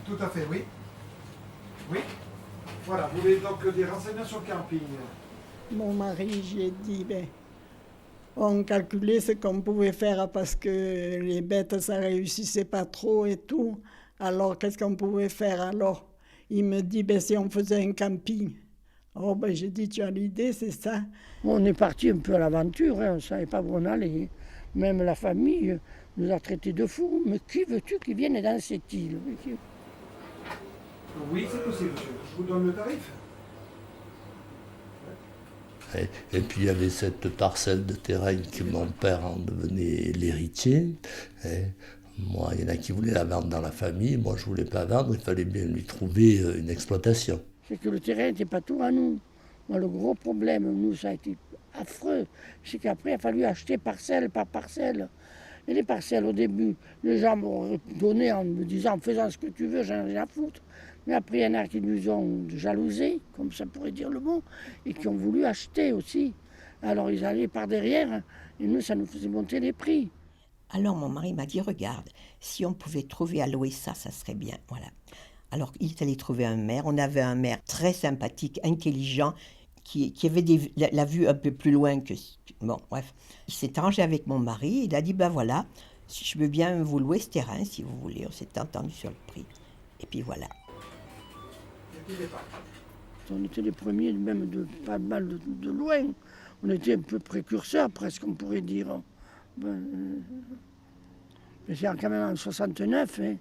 Tout à fait, oui. Oui. Voilà, vous voulez donc des renseignements sur le camping. Mon mari, j'ai dit, on calculait ce qu'on pouvait faire parce que les bêtes, ça réussissait pas trop et tout. Alors, qu'est-ce qu'on pouvait faire alors? Il me dit, si on faisait un camping. Oh, j'ai dit, tu as l'idée, c'est ça. On est parti un peu à l'aventure, on ne savait pas où on allait. Même la famille nous a traités de fous. Mais qui veux-tu qui vienne dans cette île? Oui, c'est possible, monsieur. Je vous donne le tarif. Et puis il y avait cette parcelle de terrain que mon père en devenait l'héritier. Moi, il y en a qui voulaient la vendre dans la famille, moi je ne voulais pas vendre, il fallait bien lui trouver une exploitation. C'est que le terrain n'était pas tout à nous. Moi, le gros problème, nous, ça a été affreux. C'est qu'après, il a fallu acheter parcelle par parcelle. Et les parcelles, au début, les gens m'ont donné en me disant, en faisant ce que tu veux, j'en ai rien à foutre. Mais après, il y en a qui nous ont jalousés, comme ça pourrait dire le mot, et qui ont voulu acheter aussi. Alors ils allaient par derrière, et nous, ça nous faisait monter les prix. Alors mon mari m'a dit, regarde, si on pouvait trouver à louer ça, ça serait bien. Voilà. Alors il est allé trouver un maire. On avait un maire très sympathique, intelligent, qui avait la vue un peu plus loin que... Bon, bref. Il s'est arrangé avec mon mari. Il a dit, voilà, si je veux bien vous louer ce terrain, si vous voulez. On s'est entendu sur le prix. Et puis voilà. On était les premiers, même de pas mal de loin. On était un peu précurseurs, presque, on pourrait dire. Mais c'est quand même en 69. Hein.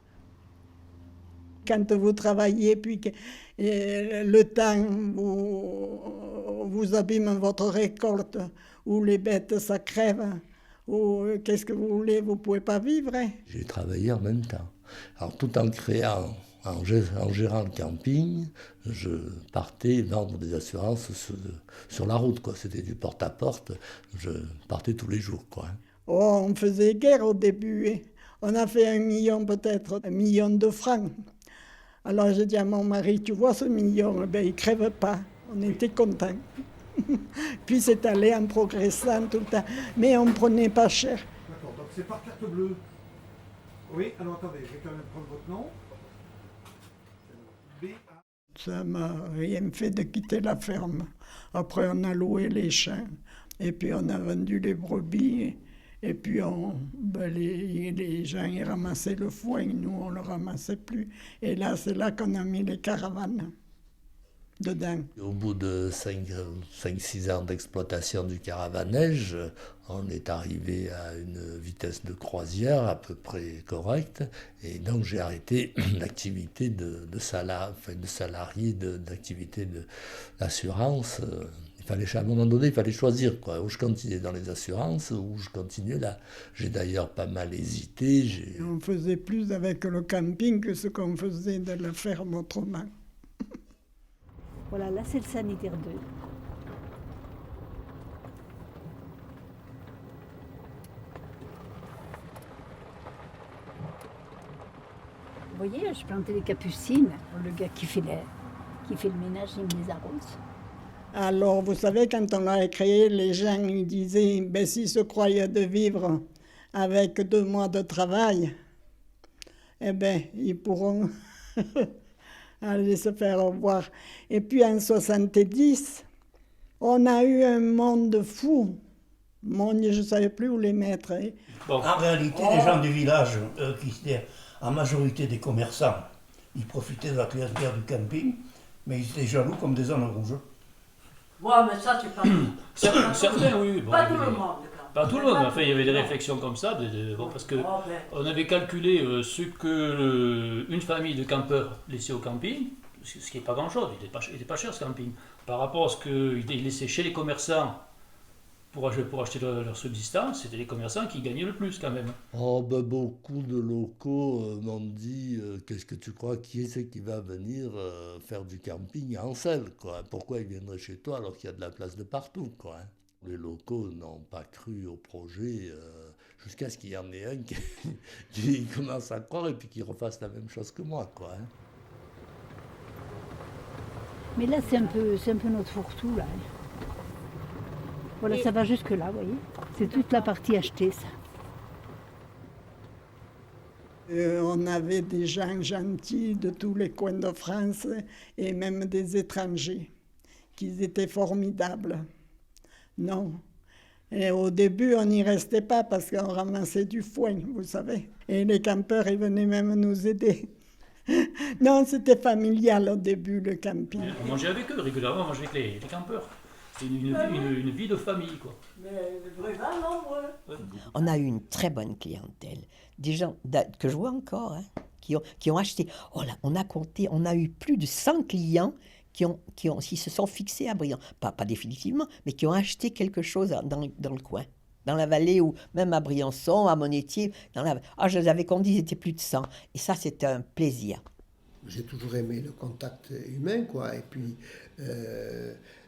Quand vous travaillez, puis que le temps vous abîme votre récolte, ou les bêtes, ça crève, ou qu'est-ce que vous voulez, vous ne pouvez pas vivre. Hein. J'ai travaillé en même temps. Alors tout en créant, en gérant le camping, je partais vendre des assurances sur la route, quoi. C'était du porte-à-porte, je partais tous les jours, quoi. Oh, on faisait guerre au début. Hein. On a fait 1 million, peut-être 1 million de francs. Alors j'ai dit à mon mari, tu vois ce million, il ne crève pas. On était contents. Puis c'est allé en progressant tout le temps. Mais on ne prenait pas cher. D'accord, donc c'est par carte bleue. Oui, alors attendez, je vais quand même prendre votre nom. Ça m'a rien fait de quitter la ferme. Après, on a loué les champs. Et puis, on a vendu les brebis. Et puis, les gens ils ramassaient le foin. Nous, on ne le ramassait plus. Et là, c'est là qu'on a mis les caravanes dedans. Au bout de 5-6 ans d'exploitation du caravanège, on est arrivé à une vitesse de croisière à peu près correcte. Et donc j'ai arrêté l'activité de salarié, d'activité d'assurance. À un moment donné, il fallait choisir, quoi. Ou je continuais dans les assurances, ou je continuais là. J'ai d'ailleurs pas mal hésité. On faisait plus avec le camping que ce qu'on faisait de la ferme autrement. Voilà, là c'est le sanitaire 2. Vous voyez, je plantais les capucines. Le gars qui fait le ménage, il me les arrose. Alors, vous savez, quand on l'a créé, les gens ils disaient, s'ils se croyaient de vivre avec 2 mois de travail, ils pourront aller se faire voir. Et puis en 70, on a eu un monde fou. Mon Dieu, je ne savais plus où les mettre. Hein. Bon. En réalité, les gens du village, qui étaient en majorité des commerçants, ils profitaient de la créature du camping, mais ils étaient jaloux comme des zones rouges. Ouais, mais ça, c'est pas... Certains, oui. Bon, pas tout le monde. Pas tout le monde, mais enfin, il y avait des réflexions comme ça, parce que on avait calculé ce que une famille de campeurs laissait au camping, ce qui n'est pas grand-chose, il n'était pas cher ce camping, par rapport à ce qu'ils laissaient chez les commerçants pour acheter leur subsistance, c'était les commerçants qui gagnaient le plus quand même. Beaucoup de locaux m'ont dit qu'est-ce que tu crois, qui est-ce qui va venir faire du camping à Ansel, quoi. Pourquoi ils viendraient chez toi alors qu'il y a de la place de partout, quoi. Les locaux n'ont pas cru au projet jusqu'à ce qu'il y en ait un qui commence à croire et puis qui refasse la même chose que moi, quoi. Mais là, c'est un peu notre fourre-tout, là. Voilà, ça va jusque là, vous voyez. C'est toute la partie achetée, ça. On avait des gens gentils de tous les coins de France et même des étrangers, qui étaient formidables. Non. Et au début, on n'y restait pas parce qu'on ramassait du foin, vous savez. Et les campeurs, ils venaient même nous aider. Non, c'était familial au début, le camping. On mangeait avec eux régulièrement, on mangeait avec les campeurs. C'est une vie de famille, quoi. Mais vraiment nombreux. On a eu une très bonne clientèle. Des gens que je vois encore, hein, qui ont acheté. Oh là, on a compté, on a eu plus de 100 clients qui se sont fixés à Briand. Pas définitivement, mais qui ont acheté quelque chose dans le coin. Dans la vallée, ou même à Briançon, à Monétier. Je les avais comptés, ils étaient plus de 100. Et ça, c'est un plaisir. J'ai toujours aimé le contact humain, quoi. Et puis,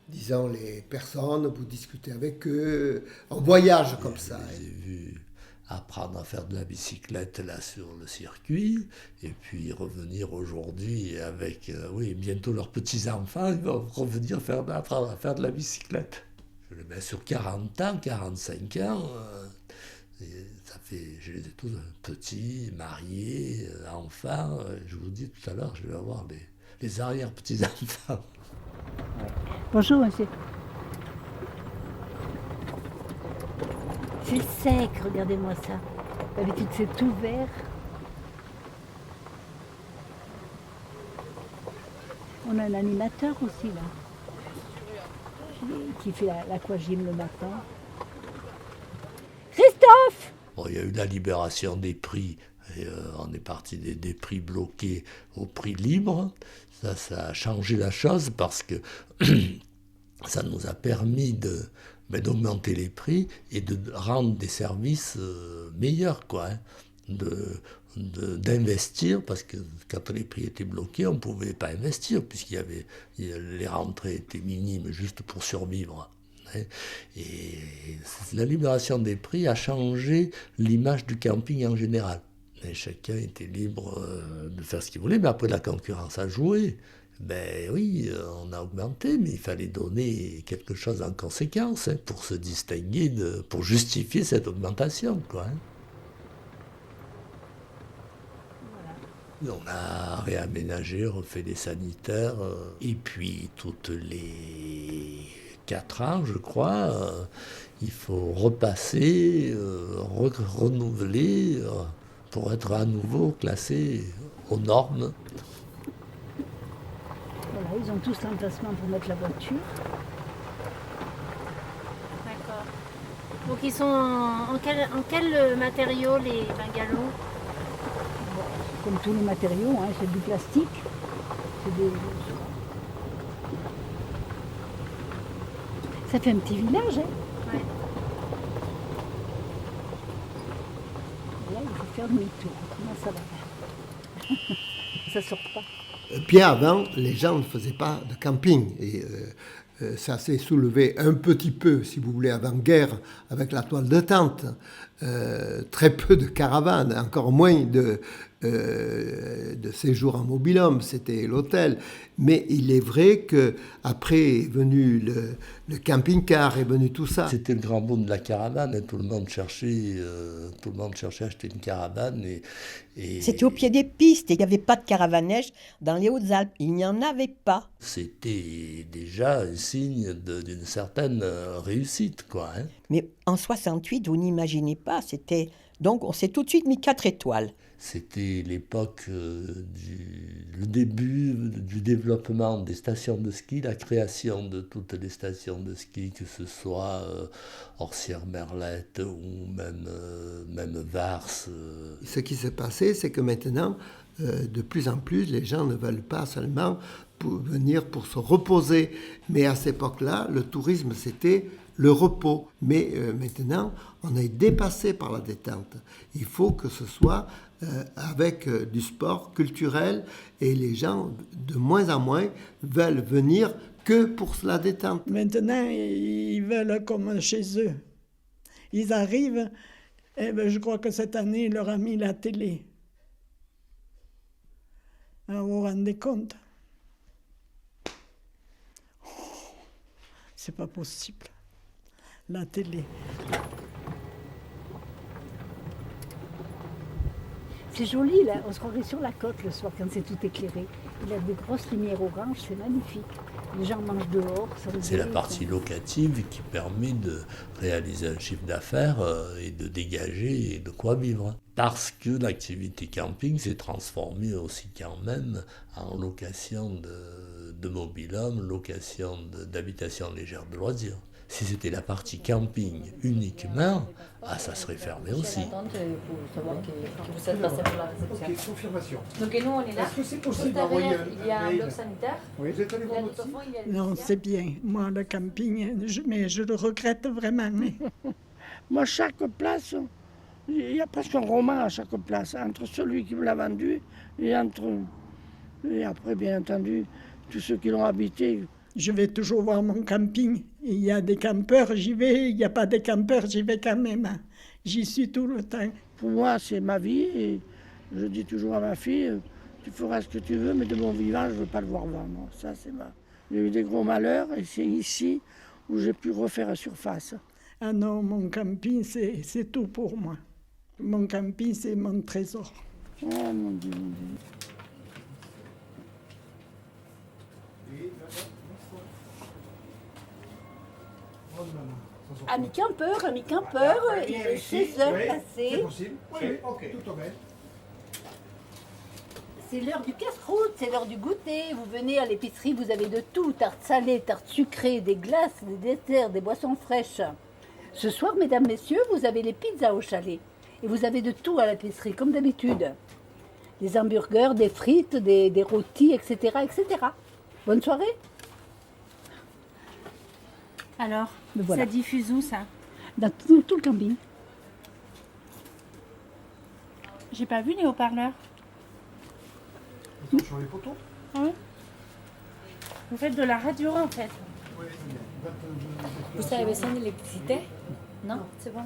disons, les personnes, vous discutez avec eux, on voyage comme ça. J'ai vu apprendre à faire de la bicyclette là sur le circuit, et puis revenir aujourd'hui avec, bientôt leurs petits-enfants, ils vont revenir apprendre à faire de la bicyclette. Je les mets sur 40 ans, 45 ans, je les ai tous petits, mariés, enfants, je vous dis tout à l'heure, je vais avoir les arrière-petits-enfants. Bonjour, monsieur. C'est sec, regardez-moi ça. D'habitude, c'est tout vert. On a un animateur aussi, là, qui fait l'aquagym le matin. Christophe! Bon, il y a eu la libération des prix, et on est parti des prix bloqués au prix libre. Ça a changé la chose parce que ça nous a permis d'augmenter les prix et de rendre des services meilleurs, quoi, hein, d'investir, parce que quand les prix étaient bloqués, on ne pouvait pas investir, les rentrées étaient minimes juste pour survivre. Hein. Et la libération des prix a changé l'image du camping en général. Et chacun était libre de faire ce qu'il voulait, mais après la concurrence a joué. Ben oui, on a augmenté, mais il fallait donner quelque chose en conséquence, hein, pour se distinguer, pour justifier cette augmentation, quoi. Hein. Voilà. On a réaménagé, refait des sanitaires, et puis toutes les 4 ans, je crois, il faut repasser, renouveler, pour être à nouveau classé aux normes. Voilà, ils ont tous l'emplacement pour mettre la voiture. D'accord. Donc ils sont en quel matériau, les bungalows? Bon, comme tous les matériaux, hein, c'est du plastique. Ça fait un petit village, hein. Ouais. Et là, il faut faire demi-tour. Comment ça va? Ça sort pas. Bien avant, les gens ne faisaient pas de camping. Et ça s'est soulevé un petit peu, si vous voulez, avant-guerre, avec la toile de tente. Très peu de caravanes, encore moins de séjours en mobil-home, c'était l'hôtel. Mais il est vrai qu'après est venu le camping-car, est venu tout ça. C'était le grand boom de la caravane, et tout le monde cherchait à acheter une caravane. Et C'était au pied des pistes, et il n'y avait pas de caravanège dans les Hautes-Alpes, il n'y en avait pas. C'était déjà un signe d'une certaine réussite, quoi. Hein. Mais en 68, vous n'imaginez pas, donc on s'est tout de suite mis 4 étoiles. C'était l'époque le début du développement des stations de ski, la création de toutes les stations de ski, que ce soit Orsières-Merlette ou même Vars. Ce qui s'est passé, c'est que maintenant, de plus en plus, les gens ne veulent pas seulement venir pour se reposer. Mais à cette époque-là, le tourisme, c'était le repos. Mais maintenant, on est dépassé par la détente. Il faut que ce soit avec du sport culturel, et les gens, de moins en moins, veulent venir que pour la détente. Maintenant, ils veulent comme chez eux. Ils arrivent, et je crois que cette année, il leur a mis la télé. Vous vous rendez compte? C'est pas possible. La télé. C'est joli là, on se croirait sur la côte le soir quand c'est tout éclairé. Il a des grosses lumières oranges, c'est magnifique. Les gens mangent dehors. C'est la partie locative qui permet de réaliser un chiffre d'affaires et de dégager de quoi vivre. Parce que l'activité camping s'est transformée aussi quand même en location de mobil-home, location d'habitation légère de loisirs. Si c'était la partie camping uniquement, ça serait fermé aussi. Ok, confirmation. Donc et nous on est là. Est-ce que c'est Juste possible d'envoyer derrière, il y a un mail? bloc sanitaire. Oui. Vous êtes allé voir Là, notre tout au site? fond, il y a le Non, vestiaire. c'est bien. Moi, le camping, mais je le regrette vraiment. Moi, chaque place, il y a presque un roman à chaque place, entre celui qui me l'a vendu et et après, bien entendu, tous ceux qui l'ont habité. Je vais toujours voir mon camping. Il y a des campeurs, j'y vais. Il n'y a pas de campeurs, j'y vais quand même. J'y suis tout le temps. Pour moi, c'est ma vie et je dis toujours à ma fille, tu feras ce que tu veux, mais de mon vivant, je ne veux pas le voir vendre. Ça, c'est ma... J'ai eu des gros malheurs et c'est ici où j'ai pu refaire surface. Ah non, mon camping, c'est tout pour moi. Mon camping, c'est mon trésor. Oh mon Dieu, mon Dieu. Amis campeurs, il est 16h passées. C'est possible. Oui, ok, tout au même. C'est l'heure du casse-croûte, c'est l'heure du goûter. Vous venez à l'épicerie, vous avez de tout. Tartes salées, tartes sucrées, des glaces, des desserts, des boissons fraîches. Ce soir, mesdames, messieurs, vous avez les pizzas au chalet. Et vous avez de tout à l'épicerie, comme d'habitude. Des hamburgers, des frites, des rôtis, etc., etc. Bonne soirée. Alors, Me voilà. ça diffuse où ça? Dans tout le camping. J'ai pas vu les haut-parleurs. Ils sont sur les poteaux. Ah ouais. Vous faites de la radio en fait. Oui, c'est bien. Vous savez sans l'électricité? Non, c'est bon.